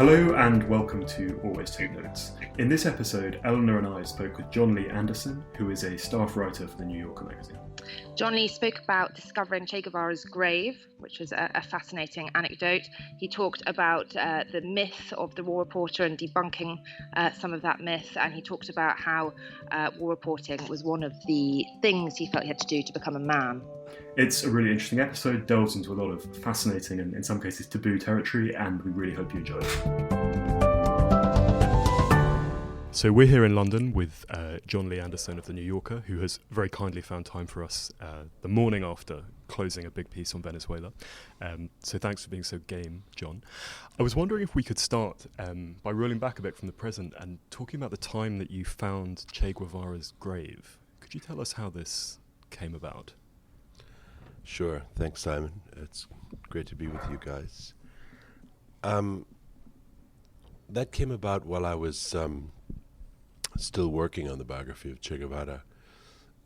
Hello and welcome to Always Take Notes. In this episode, Eleanor and I spoke with Jon Lee Anderson, who is a staff writer for the New Yorker magazine. Jon Lee spoke about discovering Che Guevara's grave, which was a fascinating anecdote. He talked about the myth of the war reporter and debunking some of that myth, and he talked about how war reporting was one of the things he felt he had to do to become a man. It's a really interesting episode, delves into a lot of fascinating and in some cases taboo territory, and we really hope you enjoy it. So we're here in London with Jon Lee Anderson of The New Yorker, who has very kindly found time for us the morning after closing a big piece on Venezuela. So thanks for being so game, Jon. I was wondering if we could start by rolling back a bit from the present and talking about the time that you found Che Guevara's grave. Could you tell us how this came about? Sure. Thanks, Simon. It's great to be with you guys. That came about while I was still working on the biography of Che Guevara,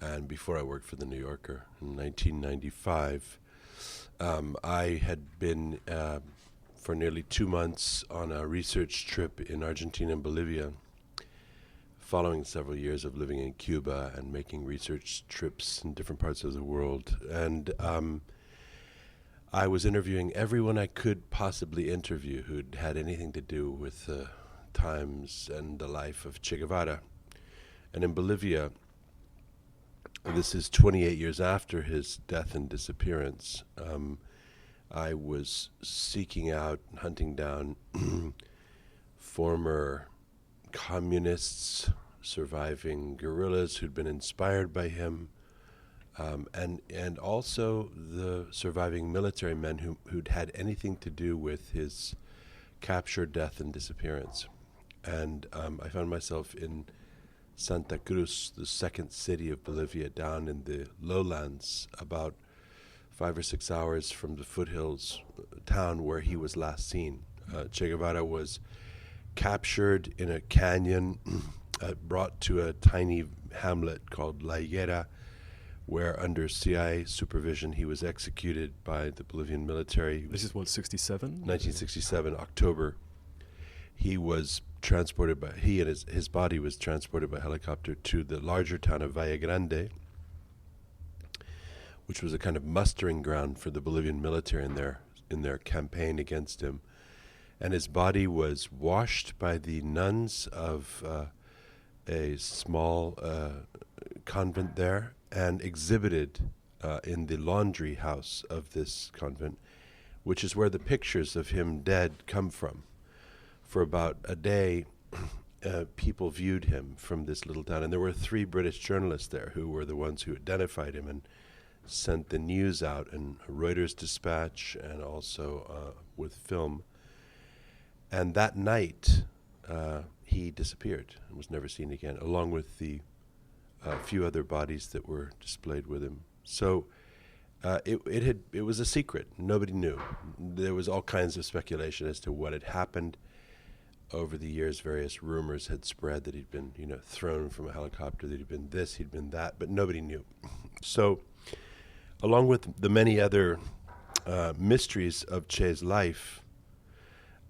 and before I worked for The New Yorker in 1995. I had been for nearly 2 months on a research trip in Argentina and Bolivia, following several years of living in Cuba and making research trips in different parts of the world. And I was interviewing everyone I could possibly interview who'd had anything to do with the times and the life of Che Guevara. And in Bolivia, this is 28 years after his death and disappearance, I was seeking out, hunting down former communists, surviving guerrillas who'd been inspired by him, and also the surviving military men who'd had anything to do with his capture, death, and disappearance. And I found myself in Santa Cruz, the second city of Bolivia, down in the lowlands, about 5 or 6 hours from the foothills town where he was last seen. Che Guevara was captured in a canyon, brought to a tiny hamlet called La Higuera, where under CIA supervision he was executed by the Bolivian military. This is what, 67? 1967, October. He was transported by, he and his body was transported by helicopter to the larger town of Valle Grande, which was a kind of mustering ground for the Bolivian military in their campaign against him. And his body was washed by the nuns of a small convent there and exhibited in the laundry house of this convent, which is where the pictures of him dead come from. For about a day, people viewed him from this little town. And there were 3 British journalists there who were the ones who identified him and sent the news out, and Reuters Dispatch, and also with film. And that night, he disappeared and was never seen again, along with the few other bodies that were displayed with him. So it was a secret. Nobody knew. There was all kinds of speculation as to what had happened. Over the years, various rumors had spread that he'd been, thrown from a helicopter, that he'd been this, he'd been that, but nobody knew. So, along with the many other mysteries of Che's life,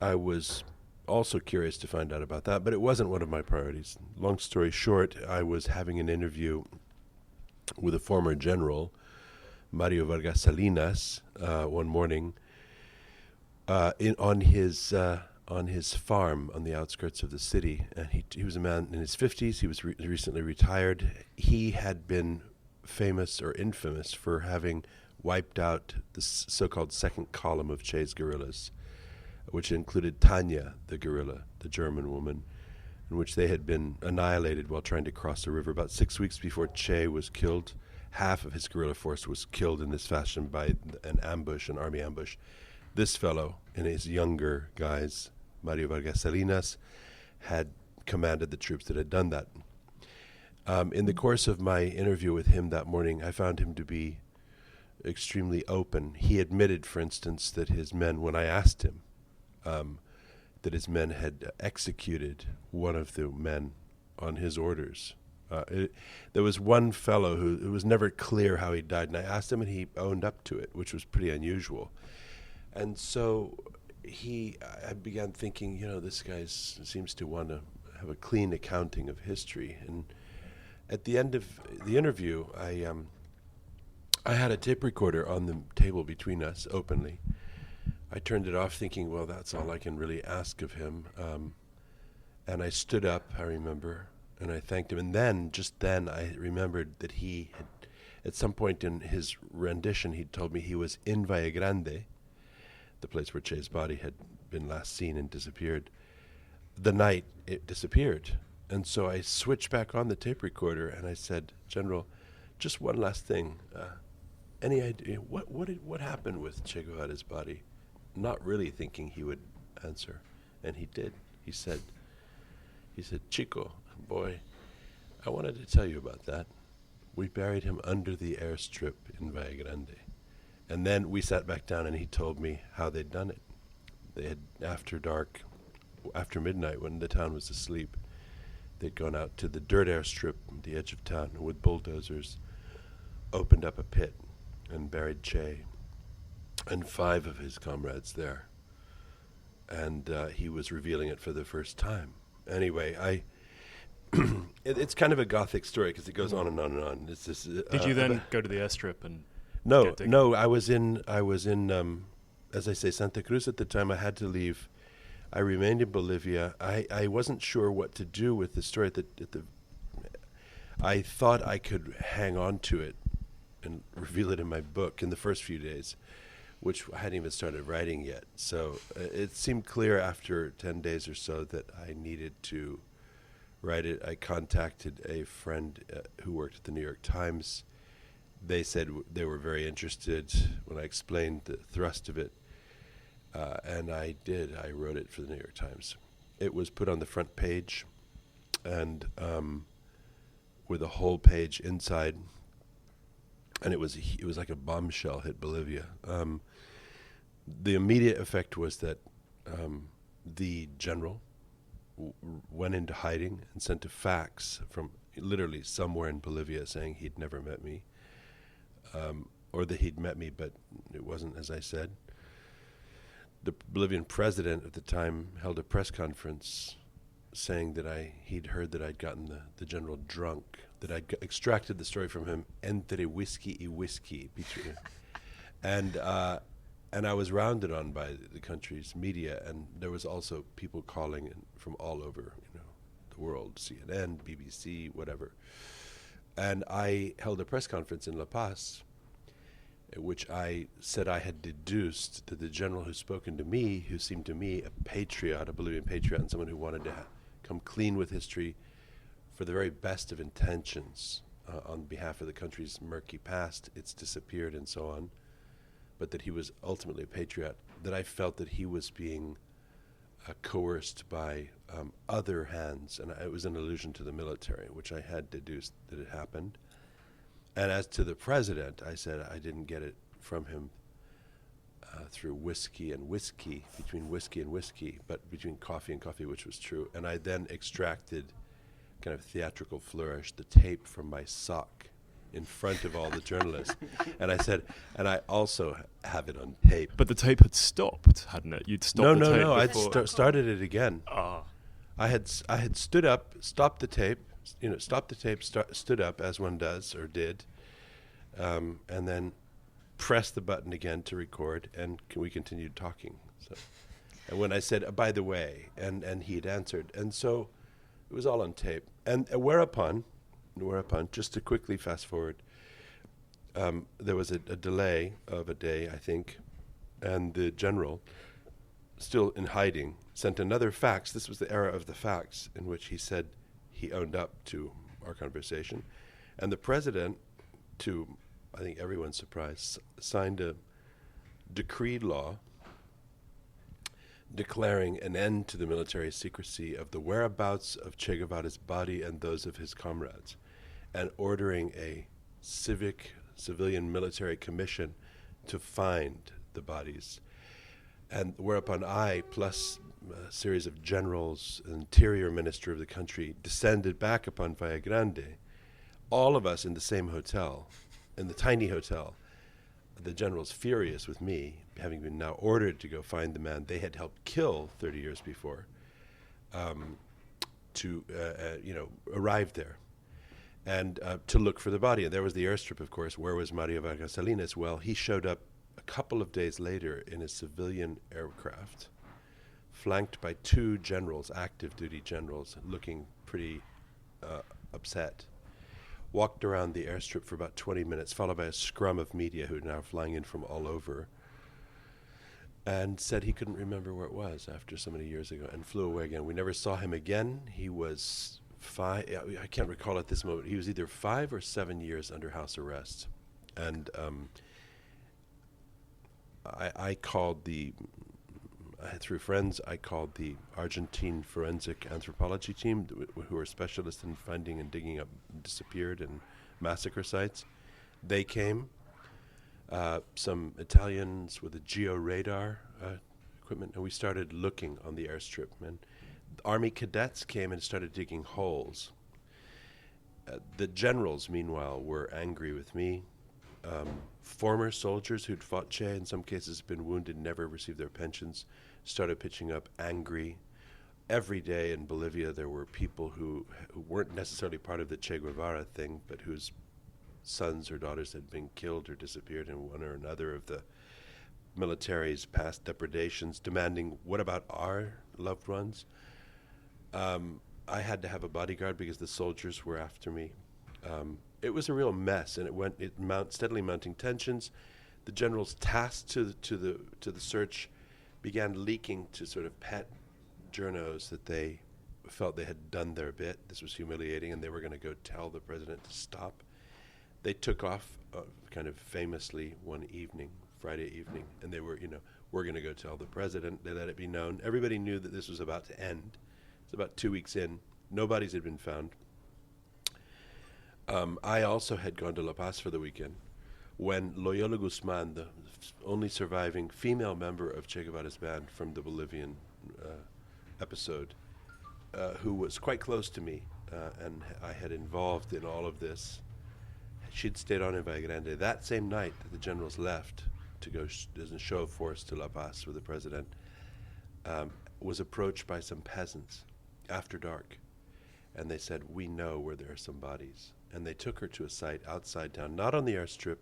I was also curious to find out about that, but it wasn't one of my priorities. Long story short, I was having an interview with a former general, Mario Vargas Salinas, one morning on his farm on the outskirts of the city. And he was a man in his 50s. He was recently retired. He had been famous or infamous for having wiped out the so-called second column of Che's guerrillas, which included Tanya, the guerrilla, the German woman, in which they had been annihilated while trying to cross the river. About 6 weeks before Che was killed, half of his guerrilla force was killed in this fashion by an army ambush. This fellow and his younger guys, Mario Vargas Salinas, had commanded the troops that had done that. In the course of my interview with him that morning, I found him to be extremely open. He admitted, for instance, that his men, when I asked him, that his men had executed one of the men on his orders. There was one fellow who it was never clear how he died, and I asked him, and he owned up to it, which was pretty unusual. And so I began thinking, this guy seems to want to have a clean accounting of history. And at the end of the interview, I had a tape recorder on the table between us openly. I turned it off thinking, well, that's all I can really ask of him. And I stood up, I remember, and I thanked him. And just then, I remembered that he had, at some point in his rendition, he'd told me he was in Valle Grande, the place where Che's body had been last seen and disappeared, the night it disappeared. And so I switched back on the tape recorder and I said, General, just one last thing. Any idea what happened with Che Guevara's body? Not really thinking he would answer. And he did. He said, Chico, boy, I wanted to tell you about that. We buried him under the airstrip in Valle Grande. And then we sat back down and he told me how they'd done it. They had, after dark, after midnight when the town was asleep, they'd gone out to the dirt airstrip at the edge of town and with bulldozers opened up a pit and buried Che and 5 of his comrades there. And he was revealing it for the first time. Anyway, it's kind of a gothic story because it goes on and on and on. It's just, Did you then go to the airstrip and... No, I was in, as I say, Santa Cruz at the time. I had to leave. I remained in Bolivia. I wasn't sure what to do with the story. I thought I could hang on to it and reveal it in my book in the first few days, which I hadn't even started writing yet. So it seemed clear after 10 days or so that I needed to write it. I contacted a friend who worked at the New York Times. They said they were very interested when I explained the thrust of it. And I did. I wrote it for the New York Times. It was put on the front page and with a whole page inside. And it was like a bombshell hit Bolivia. The immediate effect was that the general went into hiding and sent a fax from literally somewhere in Bolivia saying he'd never met me. Or that he'd met me, but it wasn't as I said. The Bolivian president at the time held a press conference saying that he'd heard that I'd gotten the general drunk, that I'd extracted the story from him, entre whiskey y whiskey. And I was rounded on by the country's media, and there was also people calling in from all over, the world, CNN, BBC, whatever. And I held a press conference in La Paz, in which I said I had deduced that the general who'd spoken to me, who seemed to me a patriot, a Bolivian patriot, and someone who wanted to come clean with history for the very best of intentions on behalf of the country's murky past, it's disappeared and so on, but that he was ultimately a patriot, that I felt that he was being coerced by other hands, and it was an allusion to the military, which I had deduced that it happened. And as to the president, I said I didn't get it from him through whiskey and whiskey, between whiskey and whiskey, but between coffee and coffee, which was true. And I then extracted, kind of theatrical flourish, the tape from my sock in front of all the journalists. And I said, and I also have it on tape. But the tape had stopped, hadn't it? You'd stopped the tape. No, I'd started it again. I had stood up, stopped the tape, stood up as one does or did, and then pressed the button again to record, and we continued talking. So, and when I said, by the way, and he had answered, and so it was all on tape. And whereupon, just to quickly fast forward, there was a delay of a day, I think, and the general, still in hiding, sent another fax. This was the era of the fax, in which he said he owned up to our conversation. And the president, to, I think, everyone's surprise, signed a decreed law declaring an end to the military secrecy of the whereabouts of Che Guevara's body and those of his comrades, and ordering a civilian military commission to find the bodies. And whereupon I, plus a series of generals, interior minister of the country, descended back upon Valle Grande, all of us in the same hotel, in the tiny hotel, the general's furious with me, having been now ordered to go find the man they had helped kill 30 years before, to arrive there and to look for the body. And there was the airstrip, of course. Where was Mario Vargas Salinas? Well, he showed up a couple of days later in a civilian aircraft, flanked by two generals, active duty generals, looking pretty upset. Walked around the airstrip for about 20 minutes, followed by a scrum of media who are now flying in from all over, and said he couldn't remember where it was after so many years ago, and flew away again. We never saw him again. He was I can't recall at this moment. He was either 5 or 7 years under house arrest. And I called through friends, I called the Argentine forensic anthropology team, who are specialists in finding and digging up disappeared and massacre sites. They came. Some Italians with a georadar equipment, and we started looking on the airstrip. And Army cadets came and started digging holes. The generals, meanwhile, were angry with me. Former soldiers who'd fought Che, in some cases been wounded, never received their pensions, started pitching up angry. Every day in Bolivia there were people who weren't necessarily part of the Che Guevara thing, but whose sons or daughters had been killed or disappeared in one or another of the military's past depredations, demanding, what about our loved ones? I had to have a bodyguard because the soldiers were after me. It was a real mess, and steadily mounting tensions. The generals tasked to the search began leaking to sort of pet journos that they felt they had done their bit. This was humiliating, and they were going to go tell the president to stop. They took off kind of famously one evening, Friday evening, and they were, we're going to go tell the president. They let it be known. Everybody knew that this was about to end. It's about 2 weeks in. No bodies had been found. I also had gone to La Paz for the weekend when Loyola Guzman, the only surviving female member of Che Guevara's band from the Bolivian episode, who was quite close to me, and I had involved in all of this. She'd stayed on in Valle Grande. That same night that the generals left to go as a show of force to La Paz with the president, was approached by some peasants after dark. And they said, we know where there are some bodies. And they took her to a site outside town, not on the airstrip,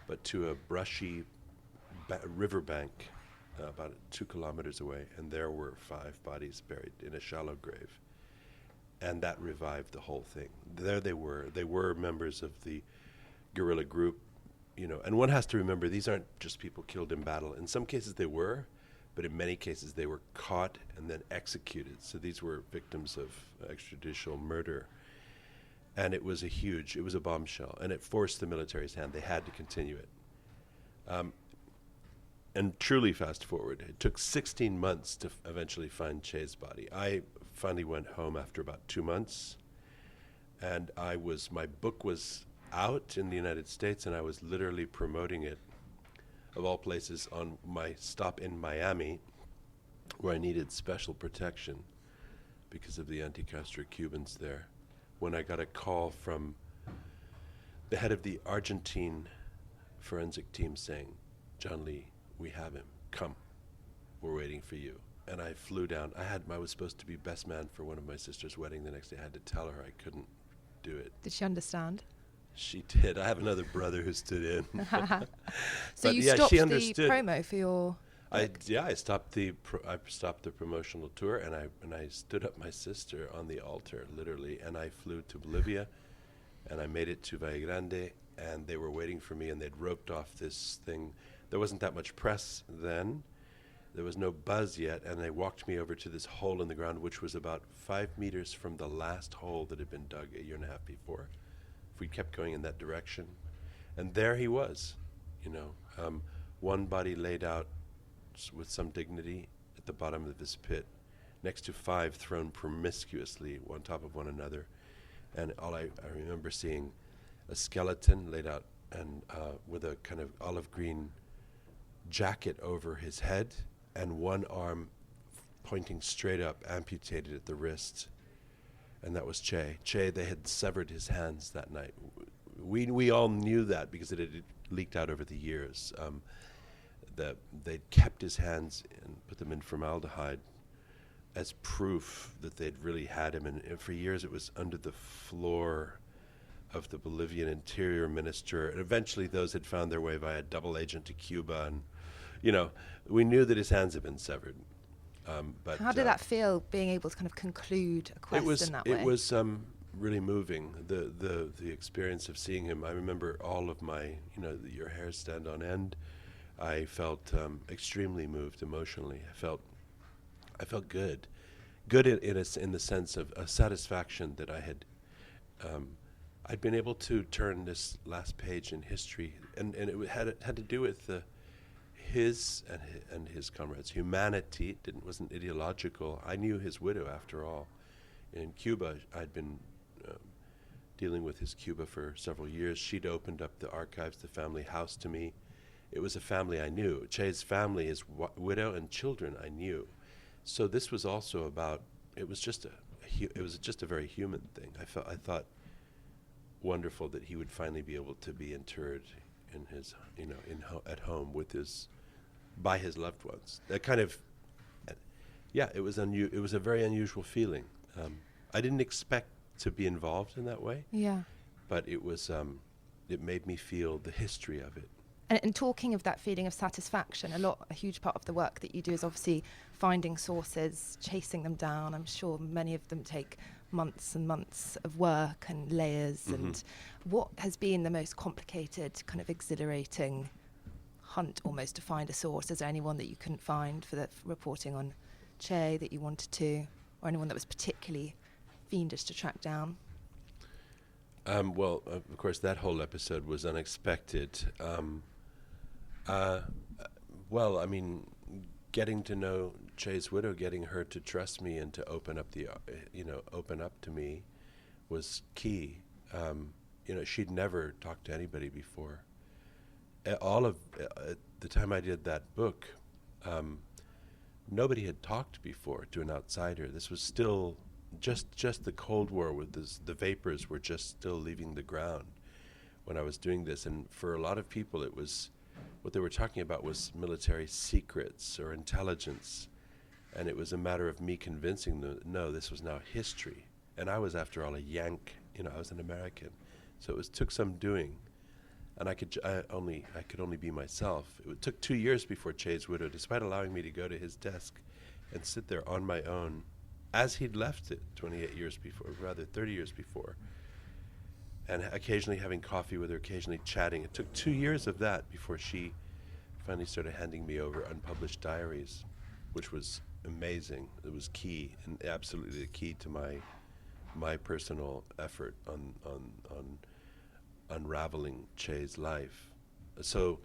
but to a brushy riverbank about 2 kilometers away. And there were 5 bodies buried in a shallow grave. And that revived the whole thing. There they were. They were members of the guerrilla group, and one has to remember these aren't just people killed in battle. In some cases they were, but in many cases they were caught and then executed. So these were victims of extrajudicial murder. And it was a bombshell, and it forced the military's hand. They had to continue it. And truly fast forward, it took 16 months to eventually find Che's body. I finally went home after about 2 months, and my book was out in the United States, and I was literally promoting it, of all places, on my stop in Miami, where I needed special protection because of the anti-Castro Cubans there, when I got a call from the head of the Argentine forensic team saying, Jon Lee, we have him. Come. We're waiting for you. And I flew down. I was supposed to be best man for one of my sister's wedding the next day. I had to tell her I couldn't do it. Did she understand? She did. I have another brother who stood in. So you stopped the promo for your book? I stopped the promotional tour, and I stood up my sister on the altar, literally, and I flew to Bolivia, and I made it to Valle Grande, and they were waiting for me, and they'd roped off this thing. There wasn't that much press then. There was no buzz yet, and they walked me over to this hole in the ground, which was about 5 meters from the last hole that had been dug a year and a half before. If we kept going in that direction. And there he was, one body laid out with some dignity at the bottom of this pit, next to 5 thrown promiscuously on top of one another. And I remember seeing a skeleton laid out and with a kind of olive green jacket over his head and one arm pointing straight up, amputated at the wrist. And that was Che. Che, they had severed his hands that night. We all knew that because it had leaked out over the years, that they'd kept his hands and put them in formaldehyde as proof that they'd really had him. And for years it was under the floor of the Bolivian interior minister. And eventually those had found their way via double agent to Cuba. And, we knew that his hands had been severed. But how did that feel, being able to kind of conclude a quest in that way? It was really moving, the experience of seeing him. I remember all of my, your hair stand on end. I felt extremely moved emotionally. I felt good in the sense of a satisfaction that I had. I'd been able to turn this last page in history, and it had to do with his and his comrades' humanity. It wasn't ideological. I knew his widow, after all. In Cuba, I'd been dealing with his Cuba for several years. She'd opened up the archives, the family house to me. It was a family I knew. Che's family, his widow and children, I knew. So this was also about. It was just a very human thing. I thought wonderful that he would finally be able to be interred in his, at home by his loved ones. That kind of, it was it was a very unusual feeling. I didn't expect to be involved in that way. Yeah. But it was. It made me feel the history of it. And talking of that feeling of satisfaction, a huge part of the work that you do is obviously finding sources, chasing them down. I'm sure many of them take months and months of work and layers. Mm-hmm. And what has been the most complicated, kind of exhilarating hunt almost to find a source? Is there anyone that you couldn't find for reporting on Che that you wanted to, or anyone that was particularly fiendish to track down? Well, of course, that whole episode was unexpected. Well, I mean, getting to know Che's widow, getting her to trust me and to open up open up to me, was key. She'd never talked to anybody before. All of the time I did that book, nobody had talked before to an outsider. This was still just the Cold War, with the vapors were just still leaving the ground when I was doing this. And for a lot of people, it was what they were talking about was military secrets or intelligence. And it was a matter of me convincing them, no, this was now history. And I was, after all, a Yank. I was an American. So it took some doing. And I could only be myself. It took 2 years before Che's widow, despite allowing me to go to his desk and sit there on my own, as he'd left it 28 years before, rather 30 years before, and occasionally having coffee with her, occasionally chatting. It took 2 years of that before she finally started handing me over unpublished diaries, which was amazing. It was key, and absolutely the key to my personal effort on unraveling Che's life. So,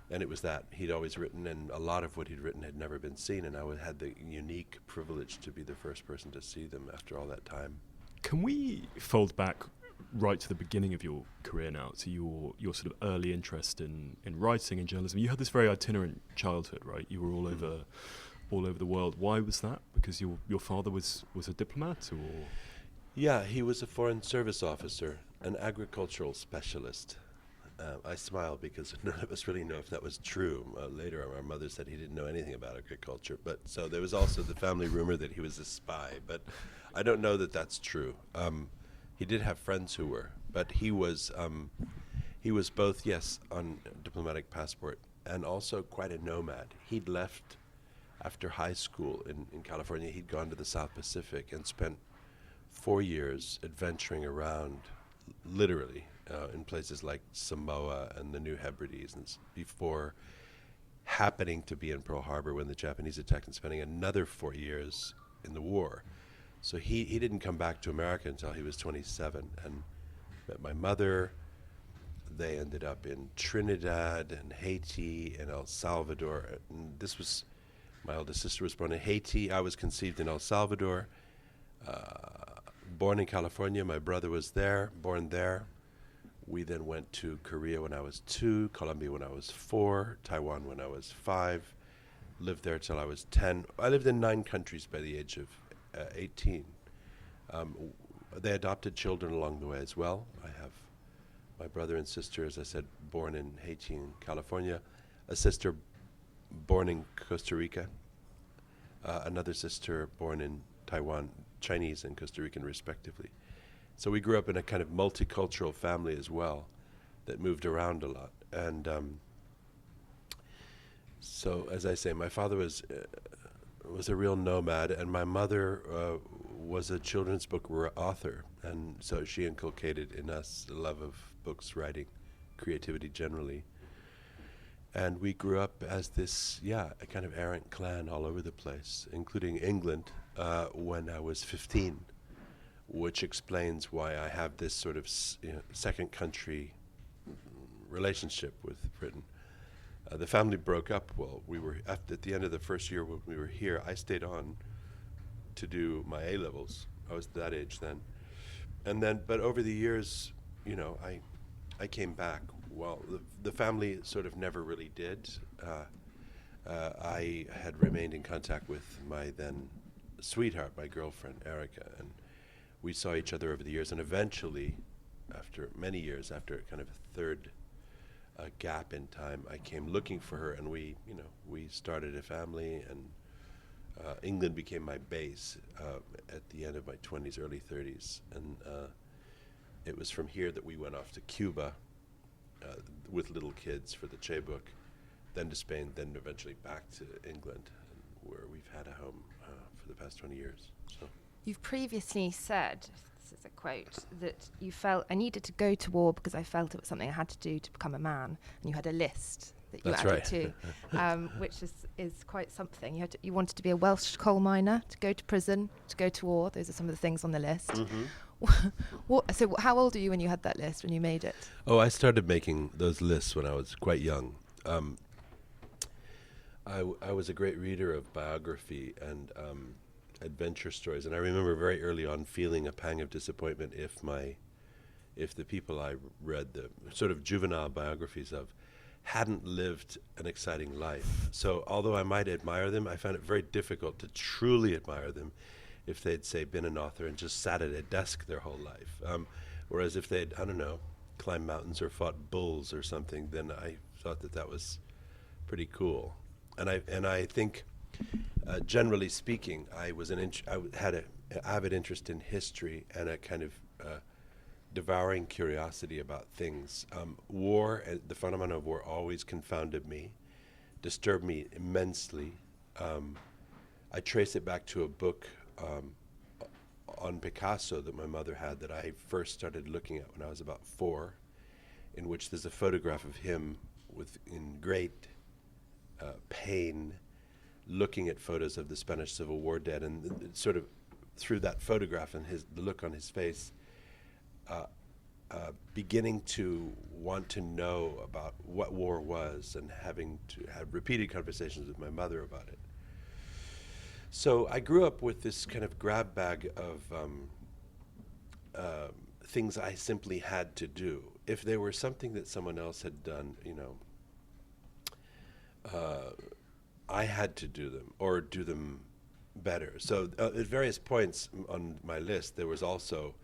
and it was that he'd always written, and a lot of what he'd written had never been seen, and I had the unique privilege to be the first person to see them after all that time. Can we fold back right to the beginning of your career now, to your sort of early interest in writing and journalism? You had this very itinerant childhood, right? You were all over the world. Why was that? Because your father was a diplomat, or? Yeah, he was a foreign service officer, an agricultural specialist. I smile because none of us really know if that was true. Later, our mother said he didn't know anything about agriculture. But so there was also the family rumor that he was a spy. But I don't know that that's true. He did have friends who were, but he was both, yes, on diplomatic passport, and also quite a nomad. He'd left after high school in California. He'd gone to the South Pacific and spent 4 years adventuring around, literally, in places like Samoa and the New Hebrides, and before happening to be in Pearl Harbor when the Japanese attacked, and spending another 4 years in the war. So he didn't come back to America until he was 27, and met my mother. They ended up in Trinidad and Haiti and El Salvador. And this was, my oldest sister was born in Haiti. I was conceived in El Salvador. Born in California, my brother was there, born there. We then went to Korea when I was 2, Colombia when I was 4, Taiwan when I was 5, lived there till I was 10. I lived in 9 countries by the age of 18. They adopted children along the way as well. I have my brother and sister, as I said, born in Haiti and California, a sister born in Costa Rica, another sister born in Taiwan, Chinese and Costa Rican respectively. So we grew up in a kind of multicultural family as well that moved around a lot. And so, as I say, my father was a real nomad, and my mother was a children's book author, and so she inculcated in us the love of books, writing, creativity generally. And we grew up as this, a kind of errant clan all over the place, including England when I was 15, which explains why I have this sort of second country relationship with Britain. The family broke up. Well, we were at the end of the first year when we were here. I stayed on to do my A-levels. I was that age then, but over the years, I came back. Well, the family sort of never really did. I had remained in contact with my then sweetheart, my girlfriend Erica, and we saw each other over the years. And eventually, after many years, after kind of a third gap in time, I came looking for her, and we started a family, and England became my base at the end of my 20s, early 30s, and it was from here that we went off to Cuba with little kids for the Che book, then to Spain, then eventually back to England, where we've had a home for the past 20 years. So you've previously said, this is a quote, that you felt, I needed to go to war because I felt it was something I had to do to become a man, and you had a list that you added to, which is quite something. You wanted to be a Welsh coal miner, to go to prison, to go to war. Those are some of the things on the list. Mm-hmm. So how old are you when you had that list, when you made it? Oh, I started making those lists when I was quite young. I was a great reader of biography and adventure stories, and I remember very early on feeling a pang of disappointment if the people I read the sort of juvenile biographies of hadn't lived an exciting life. So although I might admire them, I found it very difficult to truly admire them if they'd, say, been an author and just sat at a desk their whole life. Whereas if they'd, I don't know, climbed mountains or fought bulls or something, then I thought that was pretty cool. And I think, generally speaking, I had an avid interest in history and a kind of devouring curiosity about things. War, the phenomenon of war, always confounded me, disturbed me immensely. I trace it back to a book on Picasso that my mother had that I first started looking at when I was about 4, in which there's a photograph of him in great pain, looking at photos of the Spanish Civil War dead, and sort of through that photograph and the look on his face, beginning to want to know about what war was, and having to have repeated conversations with my mother about it. So I grew up with this kind of grab bag of things I simply had to do. If they were something that someone else had done, I had to do them or do them better. So at various points on my list, there was also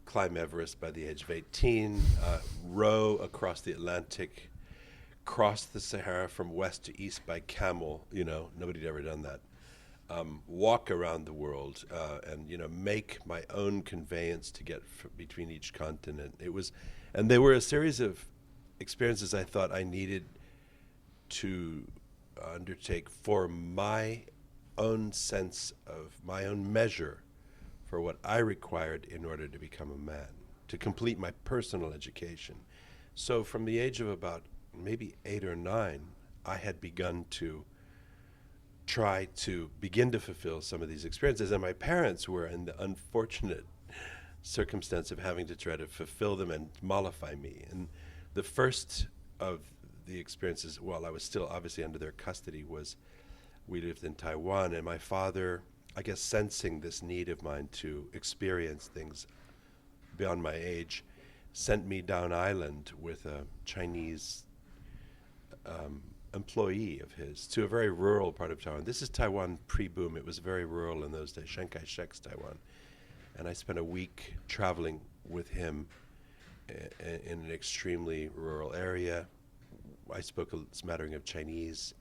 climb Everest by the age of 18, row across the Atlantic, cross the Sahara from west to east by camel. Nobody had ever done that. Walk around the world and make my own conveyance to get between each continent. And there were a series of experiences I thought I needed to undertake for my own sense of my own measure for what I required in order to become a man, to complete my personal education. So from the age of about maybe 8 or 9, I had begun to try to begin to fulfill some of these experiences, and my parents were in the unfortunate circumstance of having to try to fulfill them and mollify me. And the first of the experiences, while I was still obviously under their custody, was we lived in Taiwan, and my father, I guess sensing this need of mine to experience things beyond my age, sent me down island with a Chinese employee of his to a very rural part of Taiwan. This is Taiwan pre-boom. It was very rural in those days, Chiang Kai-shek's Taiwan. And I spent a week traveling with him in an extremely rural area. I spoke a smattering of Chinese.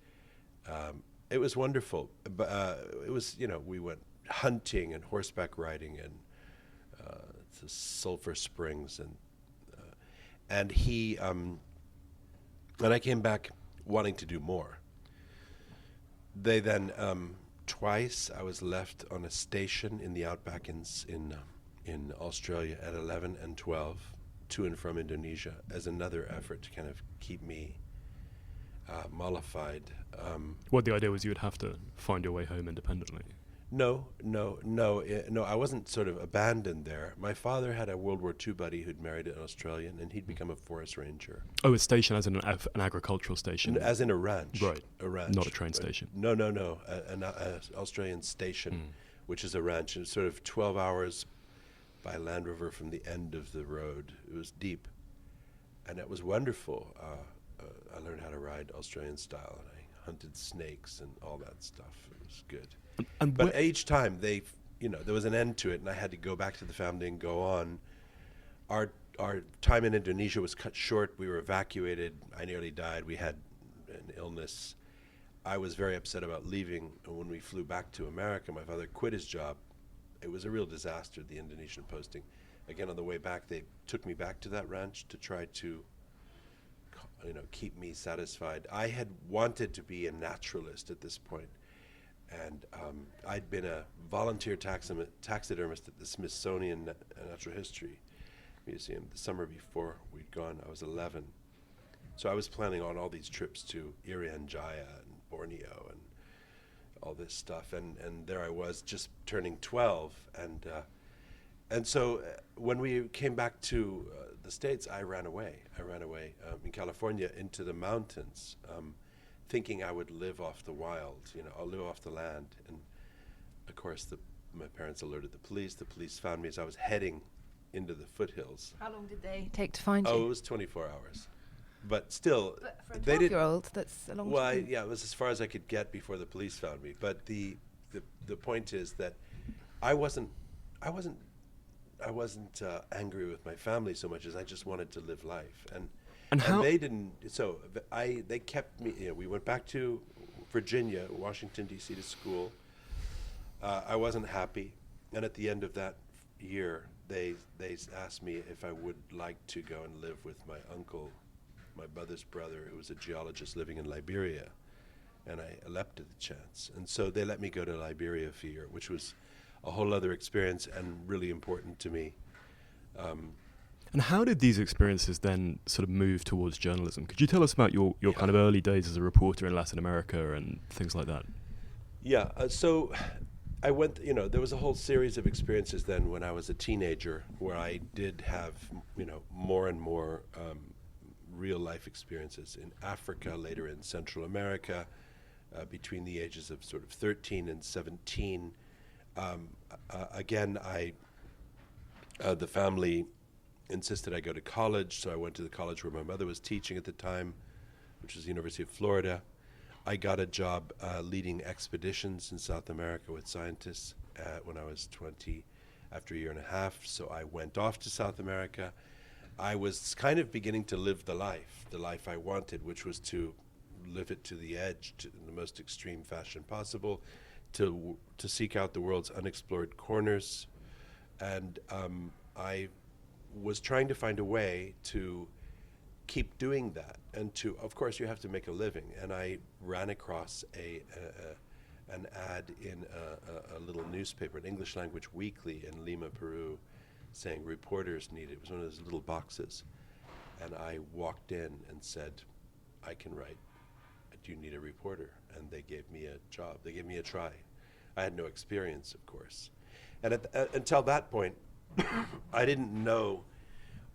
It was wonderful. But it was, we went hunting and horseback riding and to Sulphur Springs, and he and I came back wanting to do more. They then twice I was left on a station in the outback in Australia at 11 and 12, to and from Indonesia, as another effort to kind of keep me mollified. What the idea was you would have to find your way home independently. No. I wasn't sort of abandoned there. My father had a World War II buddy who'd married an Australian, and he'd become a forest ranger. Oh, a station as in an agricultural station? As in a ranch. Right. A ranch. Not a train station. No. An Australian station, which is a ranch. It's sort of 12 hours by Land Rover from the end of the road. It was deep, and it was wonderful. I learned how to ride Australian style, and I hunted snakes and all that stuff. It was good. But each time there was an end to it, and I had to go back to the family and go on. Our time in Indonesia was cut short. We were evacuated. I nearly died. We had an illness. I was very upset about leaving. And when we flew back to America, my father quit his job. It was a real disaster, the Indonesian posting. Again, on the way back, they took me back to that ranch to try to keep me satisfied. I had wanted to be a naturalist at this point. And I'd been a volunteer taxidermist at the Smithsonian Natural History Museum the summer before we'd gone. I was 11. So I was planning on all these trips to Irian Jaya and Borneo and all this stuff. And there I was just turning 12. And so when we came back to the States, I ran away. In California into the mountains. Thinking I would live off the wild, I'll live off the land. And of course, my parents alerted the police. The police found me as I was heading into the foothills. How long did they take to find you? Oh, it was 24 hours. But still, but for a 12-year-old, that's a long time. Well, it was as far as I could get before the police found me. But the point is that I wasn't angry with my family so much as I just wanted to live life. And they didn't. So they kept me. We went back to Virginia, Washington D.C. to school. I wasn't happy, and at the end of that year, they asked me if I would like to go and live with my uncle, my mother's brother, who was a geologist living in Liberia, and I leapt at the chance. And so they let me go to Liberia for a year, which was a whole other experience and really important to me. And how did these experiences then sort of move towards journalism? Could you tell us about your kind of early days as a reporter in Latin America and things like that? Yeah, so I went, there was a whole series of experiences then when I was a teenager where I did have, more and more real life experiences in Africa, later in Central America, between the ages of sort of 13 and 17. Again, the family insisted I go to college, so I went to the college where my mother was teaching at the time, which was the University of Florida. I got a job leading expeditions in South America with scientists when I was 20, after a year and a half. So I went off to South America. I was kind of beginning to live the life I wanted, which was to live it to the edge, in the most extreme fashion possible, to seek out the world's unexplored corners. And I was trying to find a way to keep doing that, and of course you have to make a living. And I ran across an ad in a little newspaper, an English language weekly in Lima, Peru, saying reporters needed. It was one of those little boxes, and I walked in and said, I can write. Do you need a reporter? And they gave me a job. They gave me a try. I had no experience, of course, and until that point, I didn't know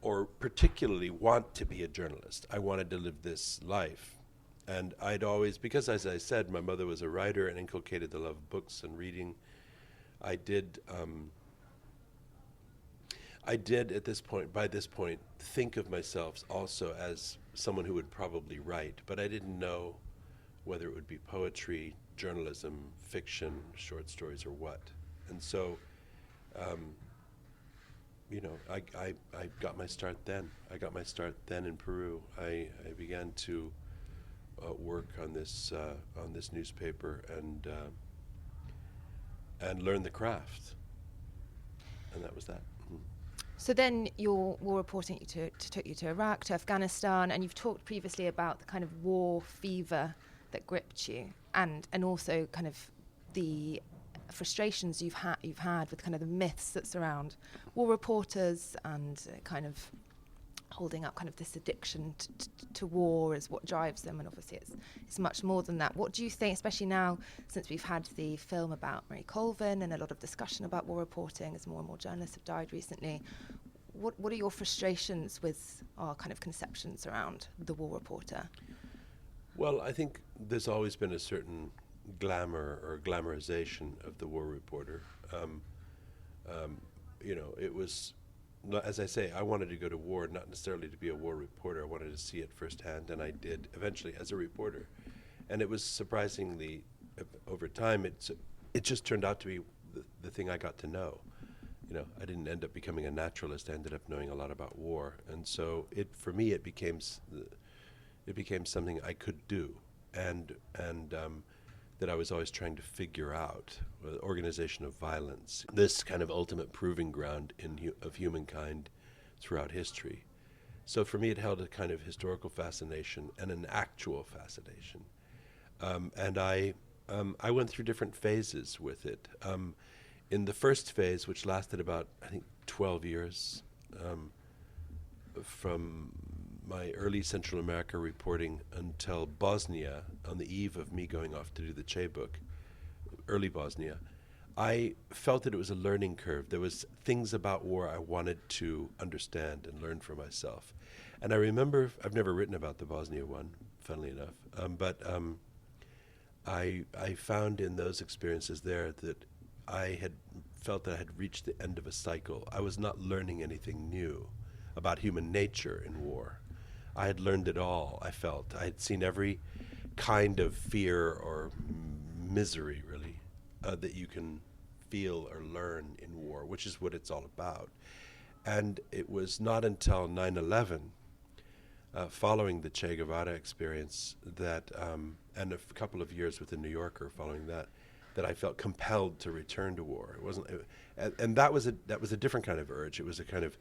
or particularly want to be a journalist. I wanted to live this life. And I'd always, because as I said, my mother was a writer and inculcated the love of books and reading, I did by this point, think of myself also as someone who would probably write, but I didn't know whether it would be poetry, journalism, fiction, short stories, or what. And so I got my start then. I got my start then in Peru. I began to work on this newspaper and learn the craft, and that was that. So then your war reporting took you to Iraq, to Afghanistan, and you've talked previously about the kind of war fever that gripped you, and also kind of the frustrations you've had with kind of the myths that surround war reporters, and kind of holding up kind of this addiction to war as what drives them, and obviously it's much more than that. What do you think, especially now since we've had the film about Marie Colvin and a lot of discussion about war reporting as more and more journalists have died recently, what are your frustrations with our kind of conceptions around the war reporter? Well, I think there's always been a certain glamour or glamorization of the war reporter. It was, as I say, I wanted to go to war, not necessarily to be a war reporter. I wanted to see it firsthand, and I did eventually as a reporter. And it was surprisingly, over time, it just turned out to be the thing I got to know. I didn't end up becoming a naturalist. I ended up knowing a lot about war, and so for me it became something I could do, and that I was always trying to figure out. The organization of violence, this kind of ultimate proving ground of humankind throughout history. So for me, it held a kind of historical fascination and an actual fascination, and I went through different phases with it. In the first phase, which lasted about, I think, 12 years, from my early Central America reporting until Bosnia, on the eve of me going off to do the Che book, early Bosnia, I felt that it was a learning curve. There was things about war I wanted to understand and learn for myself. And I remember, I've never written about the Bosnia one, funnily enough, but I found in those experiences there that I had felt that I had reached the end of a cycle. I was not learning anything new about human nature in war. I had learned it all, I felt. I had seen every kind of fear or misery, really, that you can feel or learn in war, which is what it's all about. And it was not until 9/11, following the Che Guevara experience, that, and a couple of years with the New Yorker following that I felt compelled to return to war. It wasn't, and that was a different kind of urge. It was a kind of,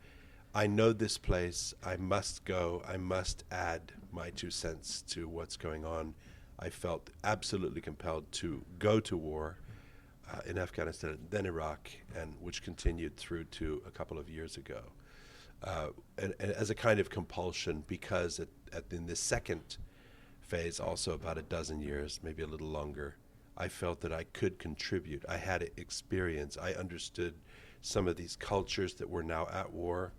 I know this place, I must go, I must add my 2 cents to what's going on. I felt absolutely compelled to go to war in Afghanistan, then Iraq, and which continued through to a couple of years ago. And as a kind of compulsion, because in the second phase, also about a dozen years, maybe a little longer, I felt that I could contribute. I had experience. I understood some of these cultures that were now at war,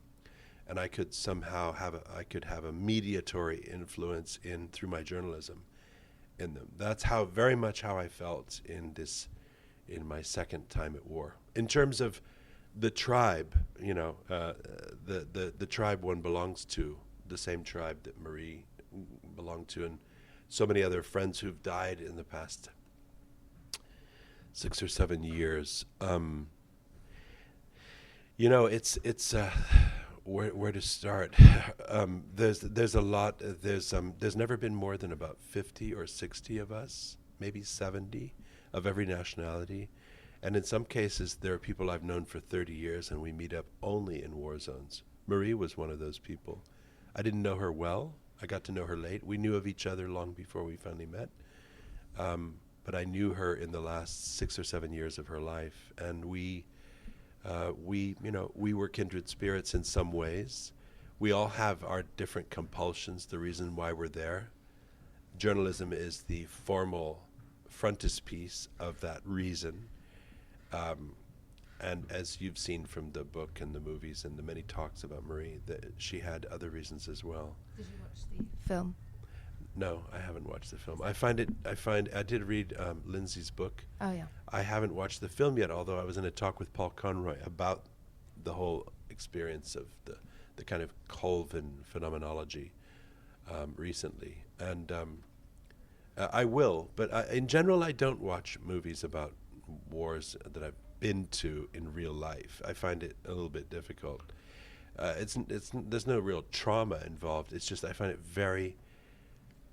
and I could somehow have a mediatory influence through my journalism in them. That's very much how I felt in my second time at war. In terms of the tribe, the tribe one belongs to, the same tribe that Marie belonged to, and so many other friends who've died in the past 6 or 7 years. It's where to start. There's a lot. There's never been more than about 50 or 60 of us, maybe 70, of every nationality, and in some cases there are people I've known for 30 years, and we meet up only in war zones. Marie was one of those people. I didn't know her well. I got to know her late. We knew of each other long before we finally met. But I knew her in the last 6 or 7 years of her life, and we were kindred spirits in some ways. We all have our different compulsions, the reason why we're there. Journalism is the formal frontispiece of that reason. And as you've seen from the book and the movies and the many talks about Marie, that she had other reasons as well. Did you watch the film? No, I haven't watched the film. I did read Lindsay's book. Oh, yeah. I haven't watched the film yet, although I was in a talk with Paul Conroy about the whole experience of the kind of Colvin phenomenology recently. And I will, but in general, I don't watch movies about wars that I've been to in real life. I find it a little bit difficult. There's no real trauma involved. It's just I find it very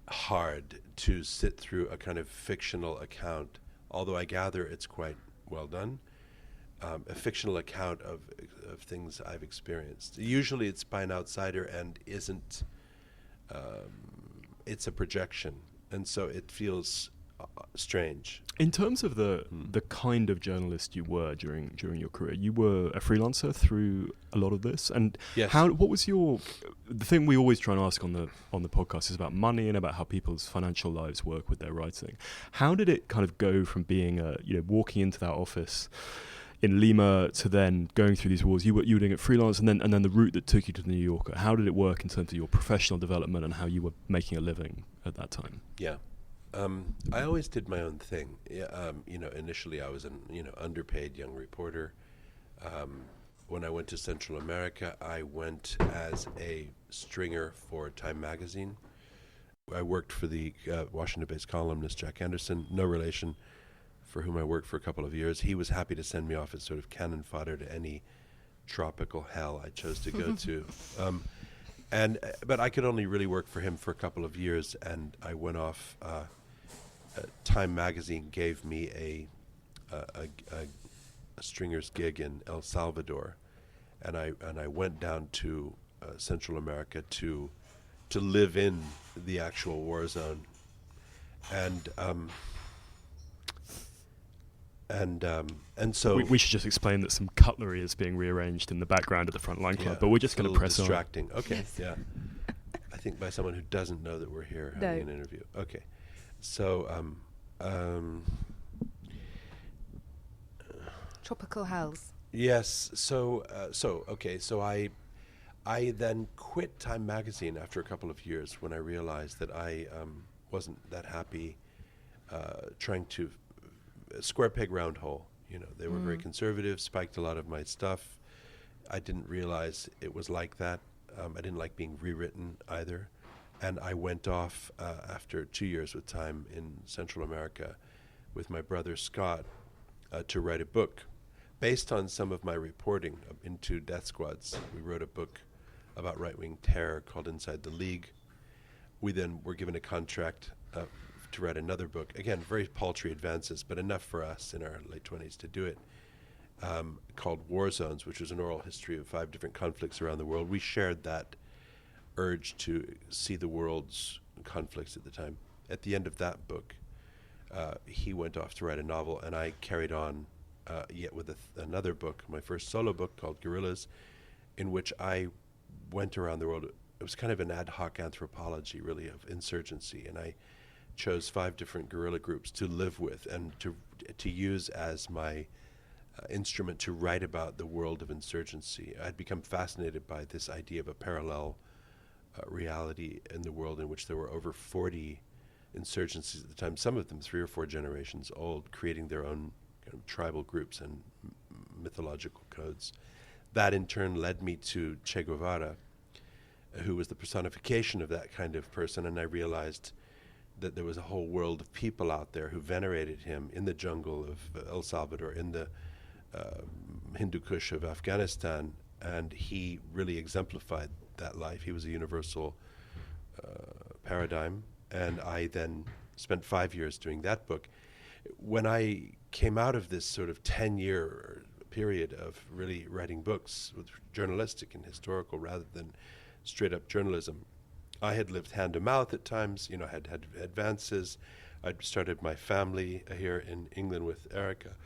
hard to sit through a kind of fictional account, although I gather it's quite well done. A fictional account of things I've experienced. Usually it's by an outsider and isn't, it's a projection. And so it feels strange. In terms of the kind of journalist you were during your career, you were a freelancer through a lot of this. And yes. What was the thing we always try and ask on the podcast is about money and about how people's financial lives work with their writing. How did it kind of go from being walking into that office in Lima to then going through these wars? You were doing it freelance, and then the route that took you to the New Yorker. How did it work in terms of your professional development and how you were making a living at that time? Yeah. I always did my own thing. Yeah, initially I was an underpaid young reporter. When I went to Central America, I went as a stringer for Time magazine. I worked for the Washington-based columnist Jack Anderson, no relation, for whom I worked for a couple of years. He was happy to send me off as sort of cannon fodder to any tropical hell I chose to go to. But I could only really work for him for a couple of years, and I went off. Time magazine gave me a stringer's gig in El Salvador, and I went down to Central America to live in the actual war zone, and so we should just explain that some cutlery is being rearranged in the background of the Frontline Club, but we're just going to press distracting. on. Okay, yes. Yeah. I think by someone who doesn't know that we're here No. having an interview. Okay, so Tropical hells. yes. So I then quit Time magazine after a couple of years when I realized that I wasn't that happy trying to square peg round hole. They were very conservative, spiked a lot of my stuff. I didn't realize it was like that. I didn't like being rewritten either. And I went off after 2 years with Time in Central America with my brother Scott to write a book based on some of my reporting into death squads. We wrote a book about right-wing terror called Inside the League. We then were given a contract to write another book. Again, very paltry advances, but enough for us in our late 20s to do it, called War Zones, which was an oral history of 5 different conflicts around the world. We shared that urge to see the world's conflicts at the time. At the end of that book, he went off to write a novel, and I carried on yet with another book, my first solo book called Guerrillas, in which I went around the world. It was kind of an ad hoc anthropology, really, of insurgency, and I chose 5 different guerrilla groups to live with and to use as my instrument to write about the world of insurgency. I'd become fascinated by this idea of a parallel reality in the world in which there were over 40 insurgencies at the time, some of them 3 or 4 generations old, creating their own kind of tribal groups and mythological codes. That in turn led me to Che Guevara, who was the personification of that kind of person, and I realized that there was a whole world of people out there who venerated him in the jungle of El Salvador, in the Hindu Kush of Afghanistan, and he really exemplified that life. He was a universal paradigm, and I then spent 5 years doing that book. When I came out of this sort of 10-year period of really writing books with journalistic and historical rather than straight-up journalism, I had lived hand to mouth at times, had advances. I'd started my family here in England with Erica.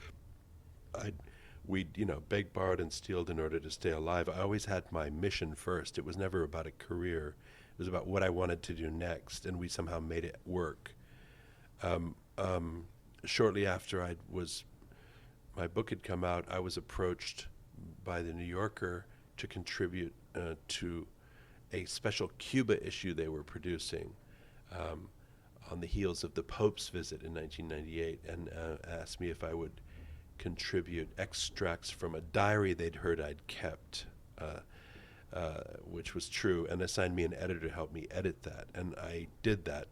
We'd begged, borrowed, and stealed in order to stay alive. I always had my mission first. It was never about a career. It was about what I wanted to do next, and we somehow made it work. Shortly after my book had come out, I was approached by the New Yorker to contribute to a special Cuba issue they were producing on the heels of the Pope's visit in 1998, and asked me if I would contribute extracts from a diary they'd heard I'd kept, which was true, and assigned me an editor to help me edit that. And I did that,